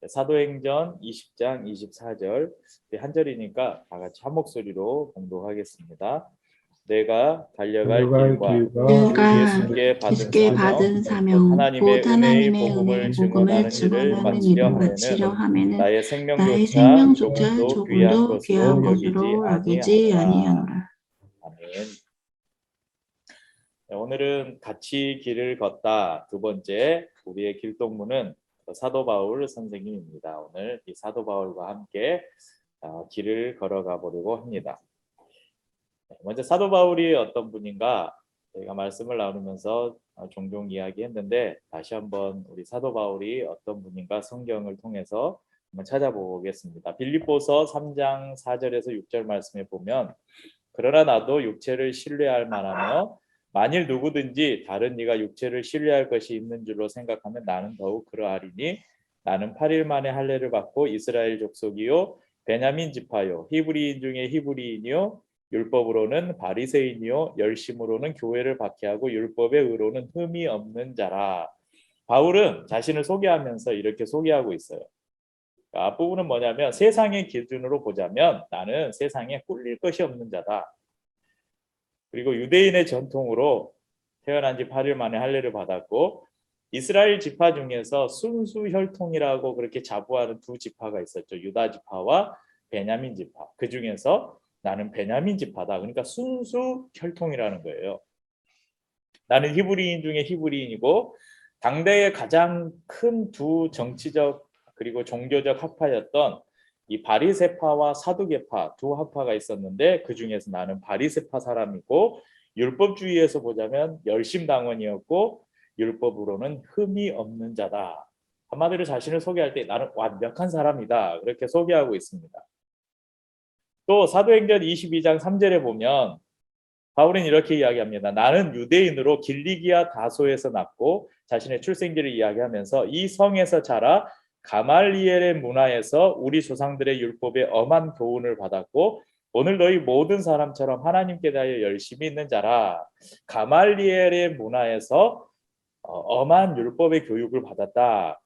사도행전 20장 24절 한 절이니까 다 같이 한 목소리로 봉독하겠습니다. 내가 달려갈 길과 주 예수께 받은 사명 곧 하나님의 은혜의 복음을 증언하는 일을 마치려 하면은 나의 생명조차 조금도 귀한 것으로 여기지 아니하노라. 아멘. 오늘은 같이 길을 걷다 두 번째 우리의 길동무는 사도 바울 선생님입니다. 오늘 이 사도 바울과 함께 길을 걸어가 보려고 합니다. 먼저 사도 바울이 어떤 분인가 저희가 말씀을 나누면서 종종 이야기했는데 다시 한번 우리 사도 바울이 어떤 분인가 성경을 통해서 한번 찾아보겠습니다. 빌립보서 3장 4절에서 6절 말씀에 보면 그러나 나도 육체를 신뢰할 만하며 만일 누구든지 다른 이가 육체를 신뢰할 것이 있는 줄로 생각하면 나는 더욱 그러하리니 나는 8일 만에 할례를 받고 이스라엘 족속이요 베냐민 지파요 히브리인 중에 히브리인이요 율법으로는 바리새인이요 열심으로는 교회를 박해하고 율법의 의로는 흠이 없는 자라. 바울은 자신을 소개하면서 이렇게 소개하고 있어요. 앞부분은 뭐냐면 세상의 기준으로 보자면 나는 세상에 꿀릴 것이 없는 자다. 그리고 유대인의 전통으로 태어난 지 8일 만에 할례를 받았고 이스라엘 지파 중에서 순수 혈통이라고 그렇게 자부하는 두 지파가 있었죠. 유다 지파와 베냐민 지파. 그 중에서 나는 베냐민 지파다. 그러니까 순수 혈통이라는 거예요. 나는 히브리인 중에 히브리인이고 당대의 가장 큰 두 정치적 그리고 종교적 학파였던 이 바리새파와 사두개파 두 학파가 있었는데 그 중에서 나는 바리새파 사람이고 율법주의에서 보자면 열심당원이었고 율법으로는 흠이 없는 자다. 한마디로 자신을 소개할 때 나는 완벽한 사람이다. 그렇게 소개하고 있습니다. 또 사도행전 22장 3절에 보면 바울은 이렇게 이야기합니다. 나는 유대인으로 길리기아 다소에서 났고 자신의 출생지를 이야기하면서 이 성에서 자라 가말리엘의 문화에서 우리 조상들의 율법에 엄한 교훈을 받았고 오늘 너희 모든 사람처럼 하나님께 대하여 열심히 있는 자라. 가말리엘의 문화에서 엄한 율법의 교육을 받았다.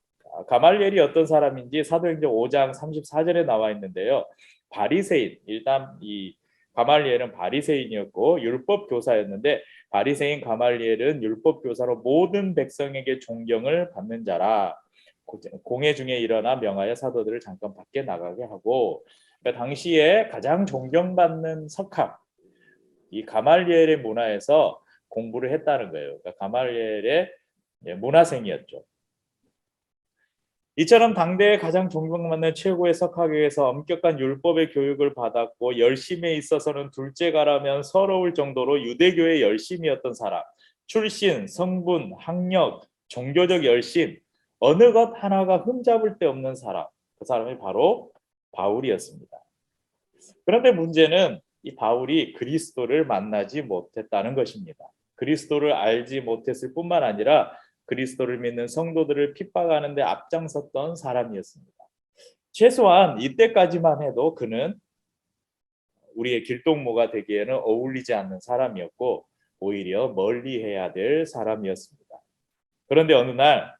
가말리엘이 어떤 사람인지 사도행전 5장 34절에 나와 있는데요. 바리새인, 일단 이 가말리엘은 바리새인이었고 율법 교사였는데 바리새인 가말리엘은 율법 교사로 모든 백성에게 존경을 받는 자라. 공회 중에 일어나 명하여 사도들을 잠깐 밖에 나가게 하고 그러니까 당시에 가장 존경받는 석학 이 가말리엘의 문화에서 공부를 했다는 거예요. 그러니까 가말리엘의 문화생이었죠. 이처럼 당대에 가장 존경받는 최고의 석학에서 엄격한 율법의 교육을 받았고 열심에 있어서는 둘째가라면 서러울 정도로 유대교의 열심이었던 사람, 출신, 성분, 학력, 종교적 열심, 어느 것 하나가 흠잡을 데 없는 사람, 그 사람이 바로 바울이었습니다. 그런데 문제는 이 바울이 그리스도를 만나지 못했다는 것입니다. 그리스도를 알지 못했을 뿐만 아니라 그리스도를 믿는 성도들을 핍박하는 데 앞장섰던 사람이었습니다. 최소한 이때까지만 해도 그는 우리의 길동무가 되기에는 어울리지 않는 사람이었고 오히려 멀리해야 될 사람이었습니다. 그런데 어느 날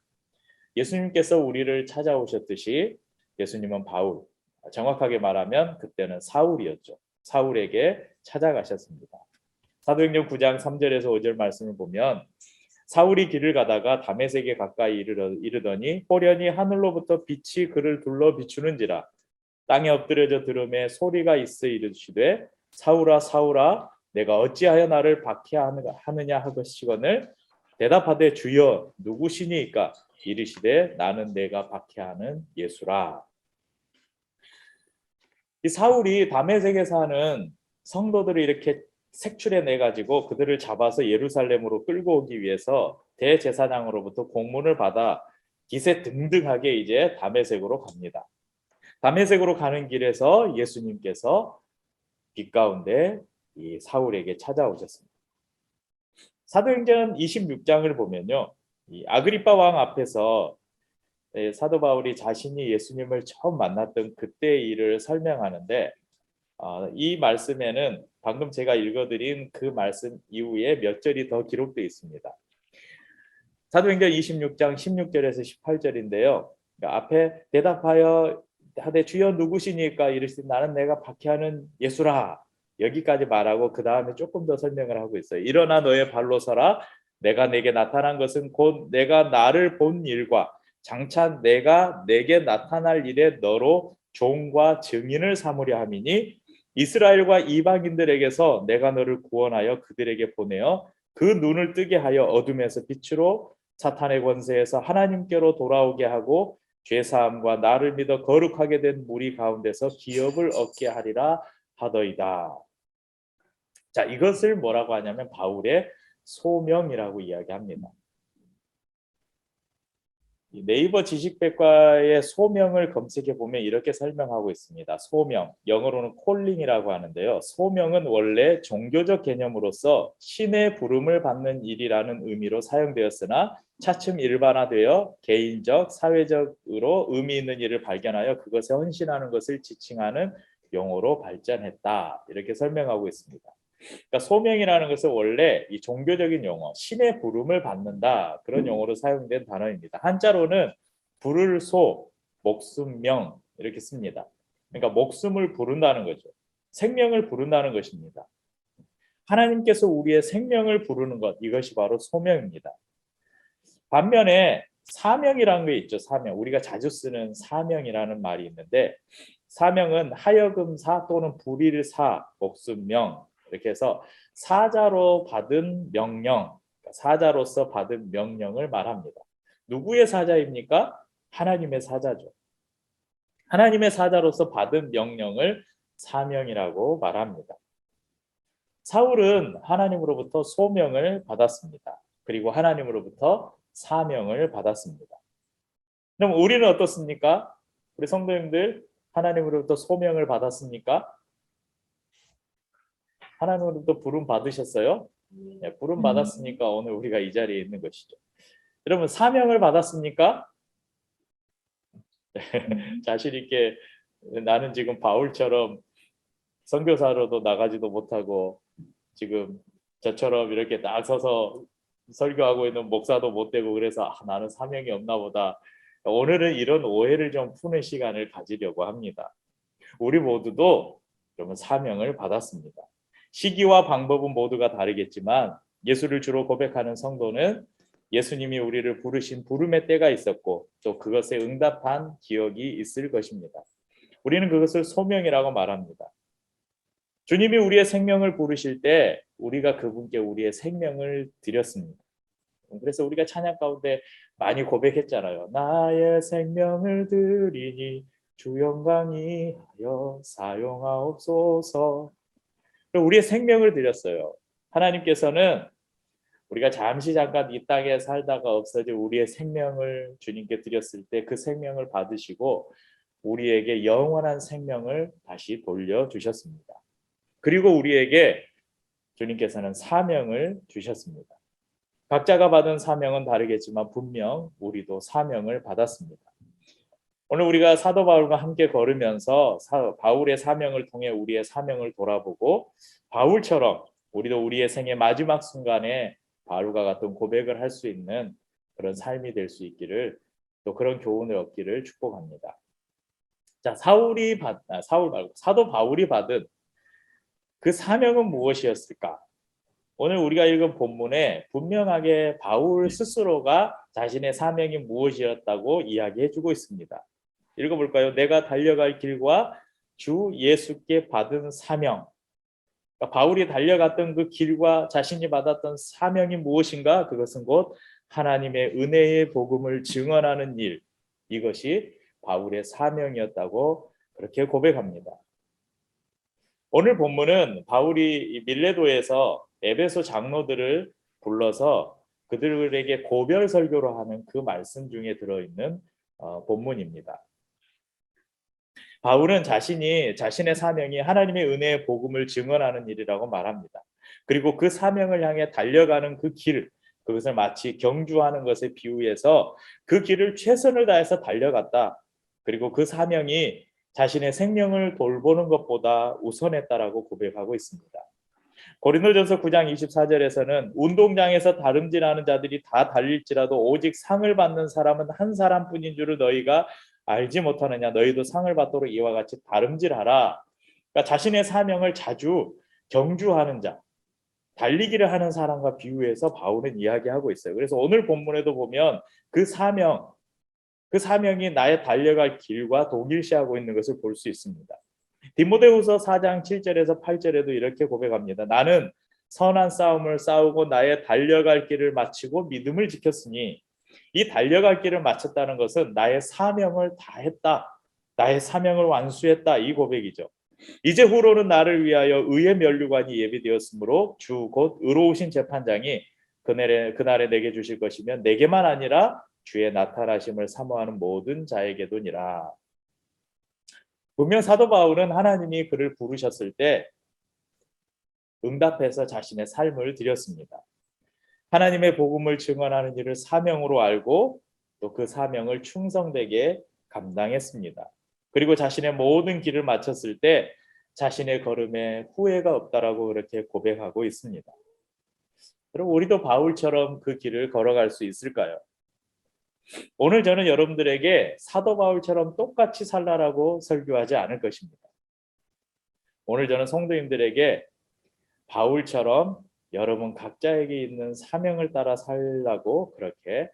예수님께서 우리를 찾아오셨듯이 예수님은 바울, 정확하게 말하면 그때는 사울이었죠. 사울에게 찾아가셨습니다. 사도행전 9장 3절에서 5절 말씀을 보면 사울이 길을 가다가 다메섹에 가까이 이르더니 호련히 하늘로부터 빛이 그를 둘러 비추는지라 땅에 엎드려져 들음에 소리가 있어 이르시되 사울아 사울아 내가 어찌하여 나를 박해하느냐 하시거늘 대답하되 주여 누구시니까 이르시되 나는 내가 박해하는 예수라. 이 사울이 다메섹에 사는 성도들을 이렇게 색출해내 가지고 그들을 잡아서 예루살렘으로 끌고 오기 위해서 대제사장으로부터 공문을 받아 기세등등하게 이제 다메섹으로 갑니다. 다메섹으로 가는 길에서 예수님께서 빛 가운데 이 사울에게 찾아오셨습니다. 사도행전 26장을 보면요, 이 아그리파 왕 앞에서 사도 바울이 자신이 예수님을 처음 만났던 그때의 일을 설명하는데 이 말씀에는 방금 제가 읽어드린 그 말씀 이후에 몇 절이 더 기록되어 있습니다. 사도행전 26장 16절에서 18절인데요. 그러니까 앞에 대답하여 하되 주여 누구시니까 이르시되 나는 내가 박해하는 예수라. 여기까지 말하고 그 다음에 조금 더 설명을 하고 있어요. 일어나 너의 발로 서라. 내가 내게 나타난 것은 곧 내가 나를 본 일과 장차 내가 내게 나타날 일에 너로 종과 증인을 삼으려 함이니 이스라엘과 이방인들에게서 내가 너를 구원하여 그들에게 보내어 그 눈을 뜨게 하여 어둠에서 빛으로 사탄의 권세에서 하나님께로 돌아오게 하고 죄사함과 나를 믿어 거룩하게 된 무리 가운데서 기업을 얻게 하리라 하더이다. 자, 이것을 뭐라고 하냐면 바울의 소명이라고 이야기합니다. 네이버 지식백과의 소명을 검색해 보면 이렇게 설명하고 있습니다. 소명, 영어로는 콜링이라고 하는데요. 소명은 원래 종교적 개념으로서 신의 부름을 받는 일이라는 의미로 사용되었으나 차츰 일반화되어 개인적, 사회적으로 의미 있는 일을 발견하여 그것에 헌신하는 것을 지칭하는 용어로 발전했다. 이렇게 설명하고 있습니다. 그러니까 소명이라는 것은 원래 이 종교적인 용어, 신의 부름을 받는다 그런 용어로 사용된 단어입니다. 한자로는 부를 소, 목숨명 이렇게 씁니다. 그러니까 목숨을 부른다는 거죠. 생명을 부른다는 것입니다. 하나님께서 우리의 생명을 부르는 것, 이것이 바로 소명입니다. 반면에 사명이라는 게 있죠. 사명. 우리가 자주 쓰는 사명이라는 말이 있는데 사명은 하여금사 또는 불일사, 목숨명 이렇게 해서 사자로 받은 명령, 사자로서 받은 명령을 말합니다. 누구의 사자입니까? 하나님의 사자죠. 하나님의 사자로서 받은 명령을 사명이라고 말합니다. 사울은 하나님으로부터 소명을 받았습니다. 그리고 하나님으로부터 사명을 받았습니다. 그럼 우리는 어떻습니까? 우리 성도님들 하나님으로부터 소명을 받았습니까? 하나님으로부터 부름 받으셨어요? 네, 부름 받았으니까 오늘 우리가 이 자리에 있는 것이죠. 여러분 사명을 받았습니까? 자신 있게 나는 지금 바울처럼 선교사로도 나가지도 못하고 지금 저처럼 이렇게 딱 서서 설교하고 있는 목사도 못 되고 그래서 나는 사명이 없나 보다. 오늘은 이런 오해를 좀 푸는 시간을 가지려고 합니다. 우리 모두도 그러면 사명을 받았습니다. 시기와 방법은 모두가 다르겠지만 예수를 주로 고백하는 성도는 예수님이 우리를 부르신 부름의 때가 있었고 또 그것에 응답한 기억이 있을 것입니다. 우리는 그것을 소명이라고 말합니다. 주님이 우리의 생명을 부르실 때 우리가 그분께 우리의 생명을 드렸습니다. 그래서 우리가 찬양 가운데 많이 고백했잖아요. 나의 생명을 드리니 주 영광이 하여 사용하옵소서. 우리의 생명을 드렸어요. 하나님께서는 우리가 잠깐 이 땅에 살다가 없어질 우리의 생명을 주님께 드렸을 때 그 생명을 받으시고 우리에게 영원한 생명을 다시 돌려주셨습니다. 그리고 우리에게 주님께서는 사명을 주셨습니다. 각자가 받은 사명은 다르겠지만 분명 우리도 사명을 받았습니다. 오늘 우리가 사도 바울과 함께 걸으면서 바울의 사명을 통해 우리의 사명을 돌아보고 바울처럼 우리도 우리의 생의 마지막 순간에 바울과 같은 고백을 할 수 있는 그런 삶이 될 수 있기를 또 그런 교훈을 얻기를 축복합니다. 자, 사도 바울이 받은 그 사명은 무엇이었을까? 오늘 우리가 읽은 본문에 분명하게 바울 스스로가 자신의 사명이 무엇이었다고 이야기해주고 있습니다. 읽어볼까요? 내가 달려갈 길과 주 예수께 받은 사명. 그러니까 바울이 달려갔던 그 길과 자신이 받았던 사명이 무엇인가? 그것은 곧 하나님의 은혜의 복음을 증언하는 일. 이것이 바울의 사명이었다고 그렇게 고백합니다. 오늘 본문은 바울이 밀레도에서 에베소 장로들을 불러서 그들에게 고별 설교를 하는 그 말씀 중에 들어있는 본문입니다. 바울은 자신의 사명이 하나님의 은혜의 복음을 증언하는 일이라고 말합니다. 그리고 그 사명을 향해 달려가는 그 길, 그것을 마치 경주하는 것에 비유해서 그 길을 최선을 다해서 달려갔다. 그리고 그 사명이 자신의 생명을 돌보는 것보다 우선했다라고 고백하고 있습니다. 고린도전서 9장 24절에서는 운동장에서 다름질하는 자들이 다 달릴지라도 오직 상을 받는 사람은 한 사람뿐인 줄을 너희가 알지 못하느냐. 너희도 상을 받도록 이와 같이 다름질하라. 그러니까 자신의 사명을 자주 경주하는 자, 달리기를 하는 사람과 비유해서 바울은 이야기하고 있어요. 그래서 오늘 본문에도 보면 그 사명이 나의 달려갈 길과 동일시하고 있는 것을 볼 수 있습니다. 디모데후서 4장 7절에서 8절에도 이렇게 고백합니다. 나는 선한 싸움을 싸우고 나의 달려갈 길을 마치고 믿음을 지켰으니, 이 달려갈 길을 마쳤다는 것은 나의 사명을 다했다, 나의 사명을 완수했다, 이 고백이죠. 이제 후로는 나를 위하여 의의 면류관이 예비되었으므로 주 곧 의로우신 재판장이 그날에 내게 주실 것이면 내게만 아니라 주의 나타나심을 사모하는 모든 자에게도니라. 분명 사도 바울은 하나님이 그를 부르셨을 때 응답해서 자신의 삶을 드렸습니다. 하나님의 복음을 증언하는 일을 사명으로 알고 또 그 사명을 충성되게 감당했습니다. 그리고 자신의 모든 길을 마쳤을 때 자신의 걸음에 후회가 없다라고 그렇게 고백하고 있습니다. 그럼 우리도 바울처럼 그 길을 걸어갈 수 있을까요? 오늘 저는 여러분들에게 사도 바울처럼 똑같이 살라라고 설교하지 않을 것입니다. 오늘 저는 성도님들에게 바울처럼 여러분 각자에게 있는 사명을 따라 살라고 그렇게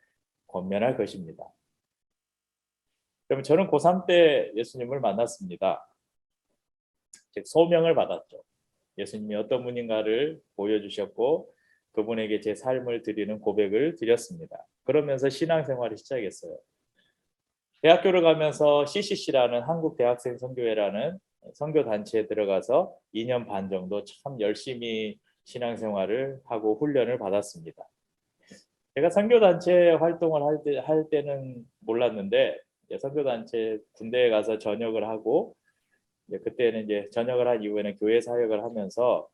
권면할 것입니다. 그럼 저는 고3 때 예수님을 만났습니다. 즉 소명을 받았죠. 예수님이 어떤 분인가를 보여주셨고 그분에게 제 삶을 드리는 고백을 드렸습니다. 그러면서 신앙생활을 시작했어요. 대학교를 가면서 CCC라는 한국 대학생 선교회라는 선교단체에 들어가서 2년 반 정도 참 열심히 신앙생활을 하고 훈련을 받았습니다. 제가 선교단체 활동을 할 때는 몰랐는데 선교단체 군대에 가서 전역을 하고 그때는 이제 전역을 한 이후에는 교회 사역을 하면서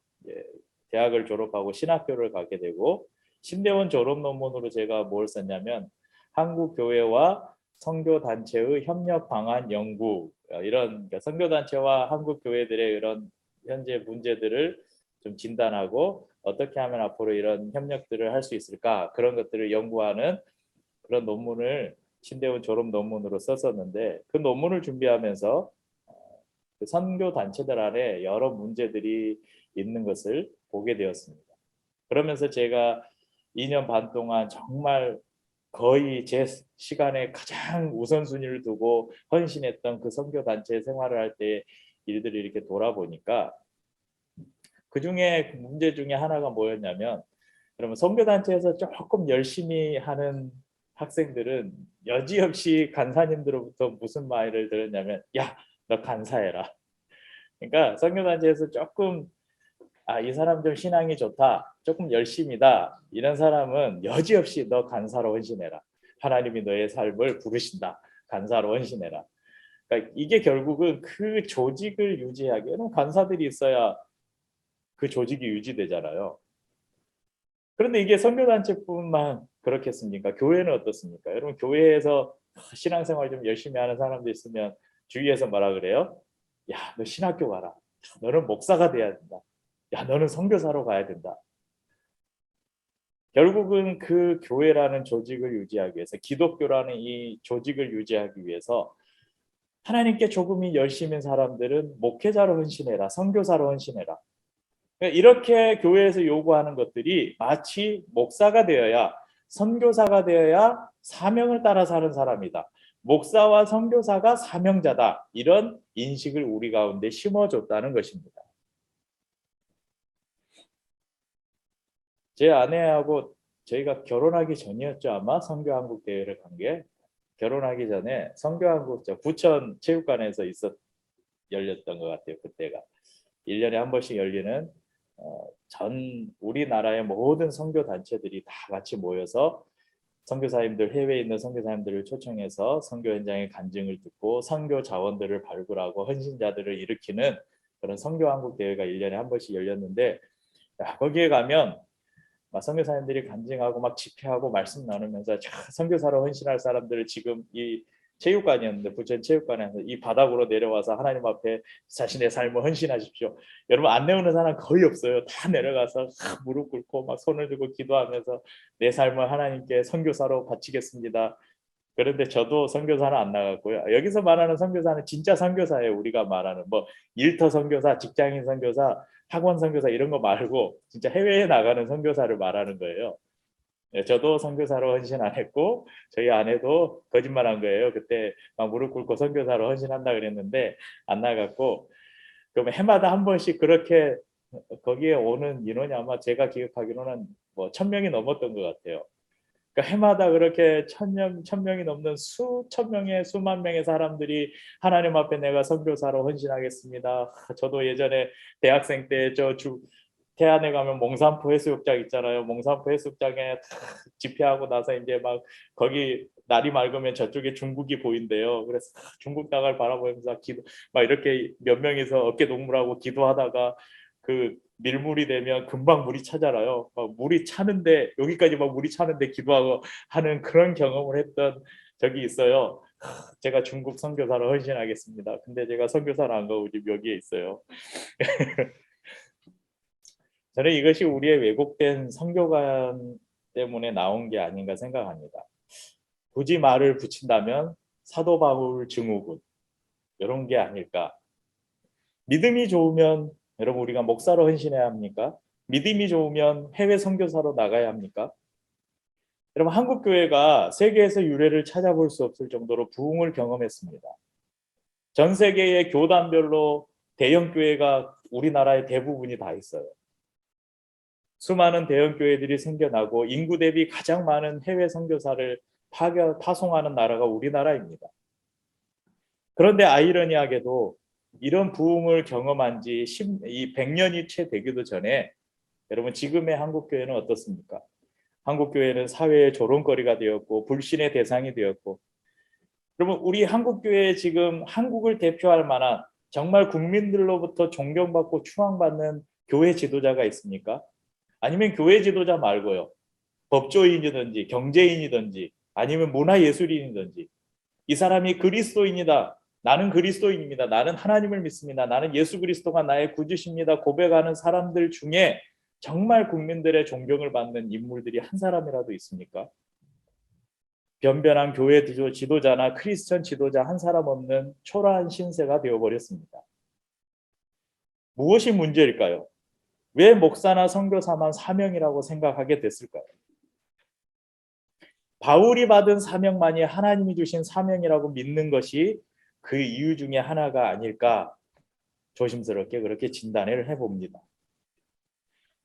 대학을 졸업하고 신학교를 가게 되고 신대원 졸업 논문으로 제가 뭘 썼냐면 한국 교회와 선교 단체의 협력 방안 연구, 이런 선교 단체와 한국 교회들의 이런 현재 문제들을 좀 진단하고 어떻게 하면 앞으로 이런 협력들을 할 수 있을까, 그런 것들을 연구하는 그런 논문을 신대원 졸업 논문으로 썼었는데, 그 논문을 준비하면서 그 선교 단체들 안에 여러 문제들이 있는 것을 보게 되었습니다. 그러면서 제가 2년 반 동안 정말 거의 제 시간에 가장 우선순위를 두고 헌신했던 그 선교 단체 생활을 할 때 일들을 이렇게 돌아보니까 그 중에 문제 중에 하나가 뭐였냐면, 그러면 선교 단체에서 조금 열심히 하는 학생들은 여지없이 간사님들로부터 무슨 말을 들었냐면, 야, 너 간사해라. 그러니까 선교단체에서 조금 이 사람 좀 신앙이 좋다, 조금 열심이다, 이런 사람은 여지없이 너 간사로 헌신해라. 하나님이 너의 삶을 부르신다. 간사로 헌신해라. 그러니까 이게 결국은 그 조직을 유지하기 위해서는 간사들이 있어야 그 조직이 유지되잖아요. 그런데 이게 선교단체뿐만 그렇겠습니까? 교회는 어떻습니까? 여러분 교회에서 신앙생활 좀 열심히 하는 사람도 있으면 주위에서 뭐라 그래요? 야, 너 신학교 가라. 너는 목사가 돼야 된다. 야, 너는 선교사로 가야 된다. 결국은 그 교회라는 조직을 유지하기 위해서, 기독교라는 이 조직을 유지하기 위해서 하나님께 조금이 열심인 사람들은 목회자로 헌신해라, 선교사로 헌신해라. 이렇게 교회에서 요구하는 것들이 마치 목사가 되어야, 선교사가 되어야 사명을 따라 사는 사람이다, 목사와 선교사가 사명자다, 이런 인식을 우리 가운데 심어줬다는 것입니다. 제 아내하고 저희가 결혼하기 전이었죠. 아마 선교한국 대회를 간 게. 결혼하기 전에 선교한국 부천 체육관에서 열렸던 것 같아요. 그때가 1년에 한 번씩 열리는 전 우리나라의 모든 선교 단체들이 다 같이 모여서 선교사님들, 해외에 있는 선교사님들을 초청해서 선교 현장의 간증을 듣고 선교 자원들을 발굴하고 헌신자들을 일으키는 그런 선교한국 대회가 1년에 한 번씩 열렸는데, 거기에 가면 선교사님들이 간증하고 막 집회하고 말씀 나누면서 선교사로 헌신할 사람들을 지금 이 체육관이었는데 부천 체육관에서 이 바닥으로 내려와서 하나님 앞에 자신의 삶을 헌신하십시오. 여러분 안 내오는 사람 거의 없어요. 다 내려가서 무릎 꿇고 막 손을 들고 기도하면서 내 삶을 하나님께 선교사로 바치겠습니다. 그런데 저도 선교사는 안 나갔고요. 여기서 말하는 선교사는 진짜 선교사예요. 우리가 말하는 뭐 일터 선교사, 직장인 선교사, 학원 선교사 이런 거 말고 진짜 해외에 나가는 선교사를 말하는 거예요. 저도 선교사로 헌신 안 했고 저희 아내도 거짓말한 거예요. 그때 막 무릎 꿇고 선교사로 헌신한다 그랬는데 안 나갔고 그러면 해마다 한 번씩 그렇게 거기에 오는 인원이 아마 제가 기억하기로는 뭐 1,000명이 넘었던 것 같아요. 그러니까 해마다 그렇게 1,000명이 넘는 수천 명의 수만 명의 사람들이 하나님 앞에 내가 선교사로 헌신하겠습니다. 저도 예전에 대학생 때 태안에 가면 몽산포 해수욕장 있잖아요. 몽산포 해수욕장에 집회하고 나서 이제 막 거기 날이 맑으면 저쪽에 중국이 보인대요. 그래서 중국 땅을 바라보면서 막 이렇게 몇 명이서 어깨 동무하고 기도하다가 그 밀물이 되면 금방 물이 차잖아요. 막 물이 차는데 여기까지 막 물이 차는데 기도하고 하는 그런 경험을 했던 적이 있어요. 제가 중국 선교사로 헌신하겠습니다. 근데 제가 선교사를 안 가고 지금 여기에 있어요. 저는 이것이 우리의 왜곡된 선교관 때문에 나온 게 아닌가 생각합니다. 굳이 말을 붙인다면 사도 바울 증후군 이런 게 아닐까. 믿음이 좋으면 여러분 우리가 목사로 헌신해야 합니까? 믿음이 좋으면 해외 선교사로 나가야 합니까? 여러분 한국 교회가 세계에서 유례를 찾아볼 수 없을 정도로 부흥을 경험했습니다. 전 세계의 교단별로 대형 교회가 우리나라의 대부분이 다 있어요. 수많은 대형 교회들이 생겨나고 인구 대비 가장 많은 해외 선교사를 파송하는 나라가 우리나라입니다. 그런데 아이러니하게도 이런 부흥을 경험한 지 100년이 채 되기도 전에 여러분 지금의 한국 교회는 어떻습니까? 한국 교회는 사회의 조롱거리가 되었고 불신의 대상이 되었고 여러분 우리 한국 교회에 지금 한국을 대표할 만한 정말 국민들로부터 존경받고 추앙받는 교회 지도자가 있습니까? 아니면 교회 지도자 말고요. 법조인이든지 경제인이든지 아니면 문화예술인이든지 이 사람이 그리스도인이다. 나는 그리스도인입니다. 나는 하나님을 믿습니다. 나는 예수 그리스도가 나의 구주십니다. 고백하는 사람들 중에 정말 국민들의 존경을 받는 인물들이 한 사람이라도 있습니까? 변변한 교회 지도자나 크리스천 지도자 한 사람 없는 초라한 신세가 되어버렸습니다. 무엇이 문제일까요? 왜 목사나 선교사만 사명이라고 생각하게 됐을까요? 바울이 받은 사명만이 하나님이 주신 사명이라고 믿는 것이 그 이유 중에 하나가 아닐까 조심스럽게 그렇게 진단을 해봅니다.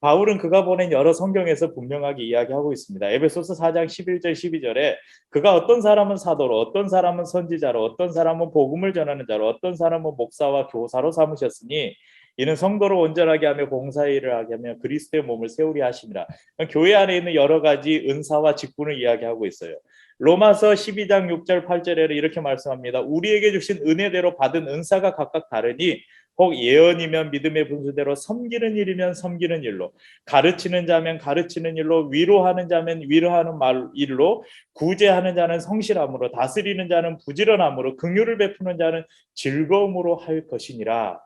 바울은 그가 보낸 여러 성경에서 분명하게 이야기하고 있습니다. 에베소서 4장 11절 12절에 그가 어떤 사람은 사도로 어떤 사람은 선지자로 어떤 사람은 복음을 전하는 자로 어떤 사람은 목사와 교사로 삼으셨으니 이는 성도를 온전하게 하며 봉사의 일을 하게 하며 그리스도의 몸을 세우려 하심이라. 교회 안에 있는 여러 가지 은사와 직분을 이야기하고 있어요. 로마서 12장 6절 8절에는 이렇게 말씀합니다. 우리에게 주신 은혜대로 받은 은사가 각각 다르니 혹 예언이면 믿음의 분수대로, 섬기는 일이면 섬기는 일로, 가르치는 자면 가르치는 일로, 위로하는 자면 위로하는 일로, 구제하는 자는 성실함으로, 다스리는 자는 부지런함으로, 긍휼을 베푸는 자는 즐거움으로 할 것이니라.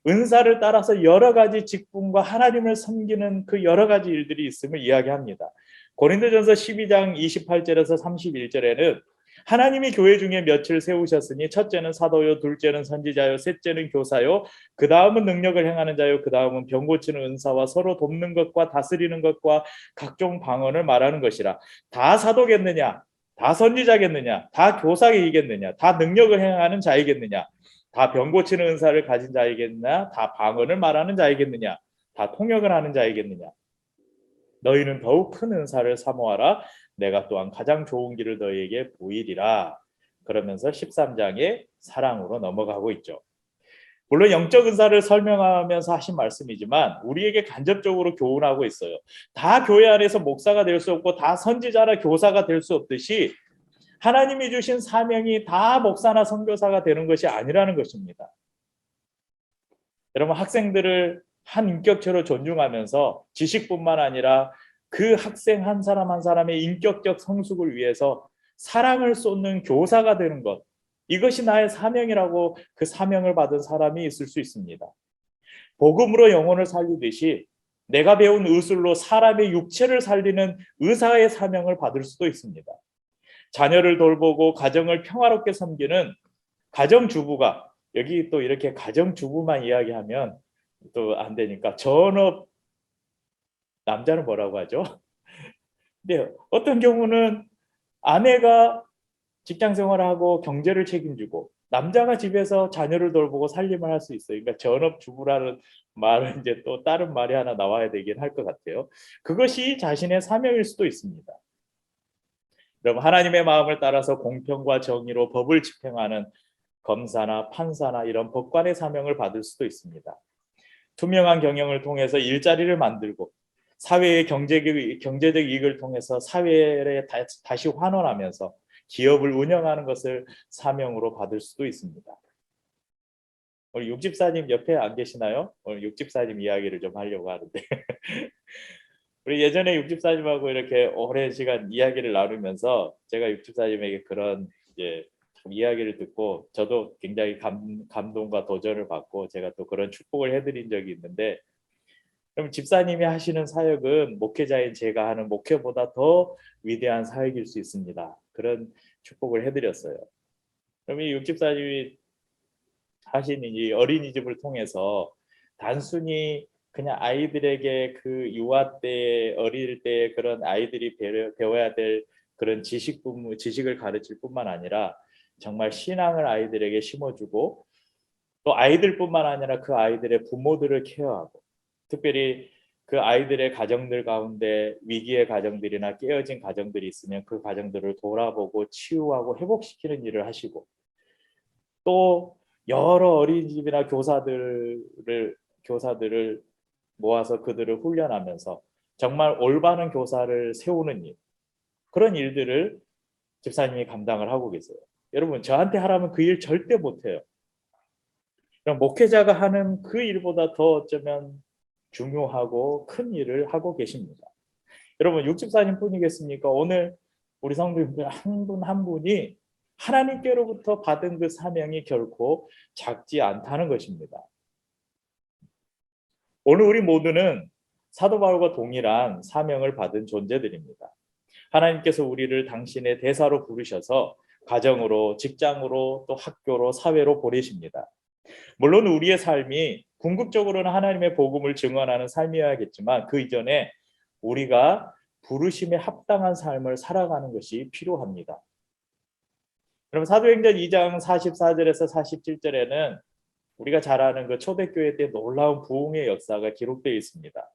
은사를 따라서 여러 가지 직분과 하나님을 섬기는 그 여러 가지 일들이 있음을 이야기합니다. 고린도전서 12장 28절에서 31절에는 하나님이 교회 중에 몇을 세우셨으니 첫째는 사도요, 둘째는 선지자요, 셋째는 교사요, 그 다음은 능력을 행하는 자요, 그 다음은 병 고치는 은사와 서로 돕는 것과 다스리는 것과 각종 방언을 말하는 것이라. 다 사도겠느냐? 다 선지자겠느냐? 다 교사이겠느냐? 다 능력을 행하는 자이겠느냐? 다 병 고치는 은사를 가진 자이겠느냐? 다 방언을 말하는 자이겠느냐? 다 통역을 하는 자이겠느냐? 너희는 더욱 큰 은사를 사모하라. 내가 또한 가장 좋은 길을 너희에게 보이리라. 그러면서 13장에 사랑으로 넘어가고 있죠. 물론 영적 은사를 설명하면서 하신 말씀이지만 우리에게 간접적으로 교훈하고 있어요. 다 교회 안에서 목사가 될 수 없고 다 선지자나 교사가 될 수 없듯이 하나님이 주신 사명이 다 목사나 선교사가 되는 것이 아니라는 것입니다. 여러분 학생들을 한 인격체로 존중하면서 지식뿐만 아니라 그 학생 한 사람 한 사람의 인격적 성숙을 위해서 사랑을 쏟는 교사가 되는 것, 이것이 나의 사명이라고 그 사명을 받은 사람이 있을 수 있습니다. 복음으로 영혼을 살리듯이 내가 배운 의술로 사람의 육체를 살리는 의사의 사명을 받을 수도 있습니다. 자녀를 돌보고 가정을 평화롭게 섬기는 가정주부가, 여기 또 이렇게 가정주부만 이야기하면 또 안 되니까 전업, 남자는 뭐라고 하죠? 네, 어떤 경우는 아내가 직장 생활하고 경제를 책임지고 남자가 집에서 자녀를 돌보고 살림을 할 수 있어요. 그러니까 전업주부라는 말은 이제 또 다른 말이 하나 나와야 되긴 할 것 같아요. 그것이 자신의 사명일 수도 있습니다. 여러분, 하나님의 마음을 따라서 공평과 정의로 법을 집행하는 검사나 판사나 이런 법관의 사명을 받을 수도 있습니다. 투명한 경영을 통해서 일자리를 만들고 사회의 경제적 이익을 통해서 사회에 다시 환원하면서 기업을 운영하는 것을 사명으로 받을 수도 있습니다. 우리 육집사님 옆에 안 계시나요? 오늘 육집사님 이야기를 좀 하려고 하는데 우리 예전에 육집사님하고 이렇게 오랜 시간 이야기를 나누면서 제가 육집사님에게 그런 이제 이야기를 듣고 저도 굉장히 감동과 도전을 받고 제가 또 그런 축복을 해드린 적이 있는데, 그럼 집사님이 하시는 사역은 목회자인 제가 하는 목회보다 더 위대한 사역일 수 있습니다. 그런 축복을 해드렸어요. 그럼 이 육집사님이 하시는 이 어린이집을 통해서 단순히 그냥 아이들에게 그 유아 때 어릴 때 그런 아이들이 배워야 될 그런 지식을 가르칠 뿐만 아니라 정말 신앙을 아이들에게 심어주고 또 아이들뿐만 아니라 그 아이들의 부모들을 케어하고 특별히 그 아이들의 가정들 가운데 위기의 가정들이나 깨어진 가정들이 있으면 그 가정들을 돌아보고 치유하고 회복시키는 일을 하시고 또 여러 어린이집이나 교사들을 모아서 그들을 훈련하면서 정말 올바른 교사를 세우는 일, 그런 일들을 집사님이 감당을 하고 계세요. 여러분, 저한테 하라면 그 일 절대 못해요. 그럼 목회자가 하는 그 일보다 더 어쩌면 중요하고 큰 일을 하고 계십니다. 여러분, 육집사님 뿐이겠습니까? 오늘 우리 성도님들 한 분 한 분이 하나님께로부터 받은 그 사명이 결코 작지 않다는 것입니다. 오늘 우리 모두는 사도 바울과 동일한 사명을 받은 존재들입니다. 하나님께서 우리를 당신의 대사로 부르셔서 가정으로, 직장으로, 또 학교로, 사회로 보내십니다. 물론 우리의 삶이 궁극적으로는 하나님의 복음을 증언하는 삶이어야겠지만 그 이전에 우리가 부르심에 합당한 삶을 살아가는 것이 필요합니다. 그럼 사도행전 2장 44절에서 47절에는 우리가 잘 아는 그 초대교회 때 놀라운 부흥의 역사가 기록되어 있습니다.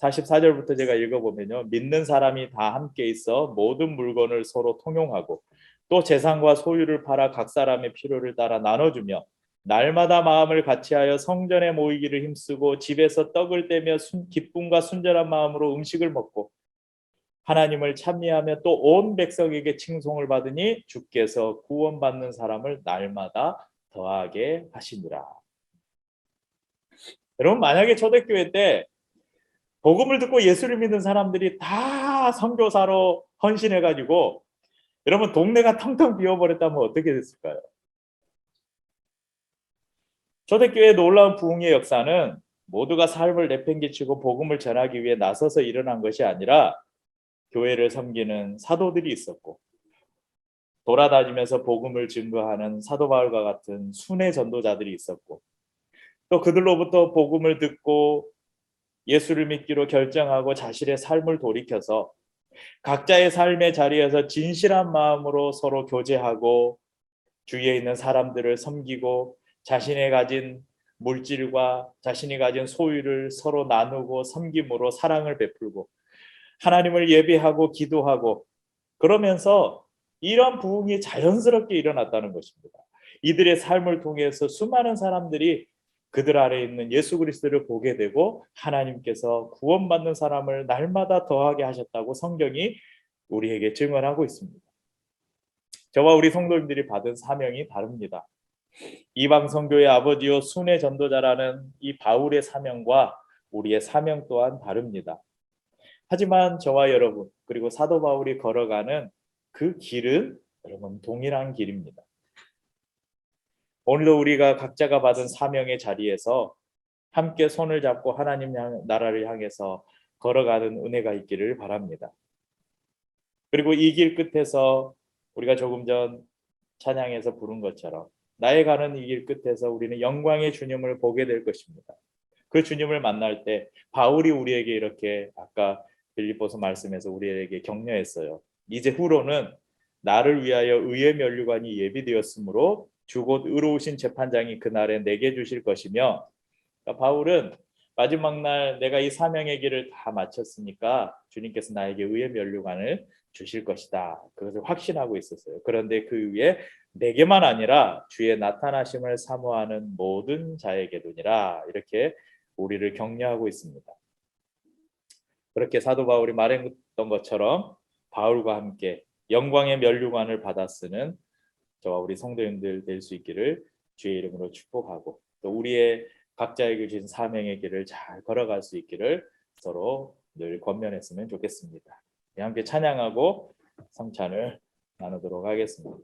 44절부터 제가 읽어보면요. 믿는 사람이 다 함께 있어 모든 물건을 서로 통용하고 또 재산과 소유를 팔아 각 사람의 필요를 따라 나눠주며 날마다 마음을 같이하여 성전에 모이기를 힘쓰고 집에서 떡을 떼며 기쁨과 순전한 마음으로 음식을 먹고 하나님을 찬미하며 또 온 백성에게 칭송을 받으니 주께서 구원받는 사람을 날마다 더하게 하시니라. 여러분, 만약에 초대교회 때 복음을 듣고 예수를 믿는 사람들이 다 선교사로 헌신해가지고 여러분 동네가 텅텅 비어버렸다면 어떻게 됐을까요? 초대교회의 놀라운 부흥의 역사는 모두가 삶을 내팽개치고 복음을 전하기 위해 나서서 일어난 것이 아니라 교회를 섬기는 사도들이 있었고 돌아다니면서 복음을 증거하는 사도 바울과 같은 순회 전도자들이 있었고 또 그들로부터 복음을 듣고 예수를 믿기로 결정하고 자신의 삶을 돌이켜서 각자의 삶의 자리에서 진실한 마음으로 서로 교제하고 주위에 있는 사람들을 섬기고 자신이 가진 물질과 자신이 가진 소유를 서로 나누고 섬김으로 사랑을 베풀고 하나님을 예배하고 기도하고 그러면서 이런 부흥이 자연스럽게 일어났다는 것입니다. 이들의 삶을 통해서 수많은 사람들이 그들 아래 있는 예수 그리스도를 보게 되고 하나님께서 구원받는 사람을 날마다 더하게 하셨다고 성경이 우리에게 증언하고 있습니다. 저와 우리 성도님들이 받은 사명이 다릅니다. 이방 선교의 아버지요 순회 전도자라는 이 바울의 사명과 우리의 사명 또한 다릅니다. 하지만 저와 여러분 그리고 사도 바울이 걸어가는 그 길은 여러분 동일한 길입니다. 오늘도 우리가 각자가 받은 사명의 자리에서 함께 손을 잡고 하나님 나라를 향해서 걸어가는 은혜가 있기를 바랍니다. 그리고 이 길 끝에서 우리가 조금 전 찬양에서 부른 것처럼 나의 가는 이 길 끝에서 우리는 영광의 주님을 보게 될 것입니다. 그 주님을 만날 때 바울이 우리에게 이렇게 아까 빌립보서 말씀에서 우리에게 격려했어요. 이제 후로는 나를 위하여 의의 면류관이 예비되었으므로 주 곧 의로우신 재판장이 그날에 내게 주실 것이며, 그러니까 바울은 마지막 날 내가 이 사명의 길을 다 마쳤으니까 주님께서 나에게 의의 면류관을 주실 것이다. 그것을 확신하고 있었어요. 그런데 그 위에 내게만 아니라 주의 나타나심을 사모하는 모든 자에게도니라, 이렇게 우리를 격려하고 있습니다. 그렇게 사도 바울이 말했던 것처럼 바울과 함께 영광의 면류관을 받아 쓰는 저와 우리 성도님들 될 수 있기를 주의 이름으로 축복하고, 또 우리의 각자에게 주신 사명의 길을 잘 걸어갈 수 있기를 서로 늘 권면했으면 좋겠습니다. 함께 찬양하고 성찬을 나누도록 하겠습니다.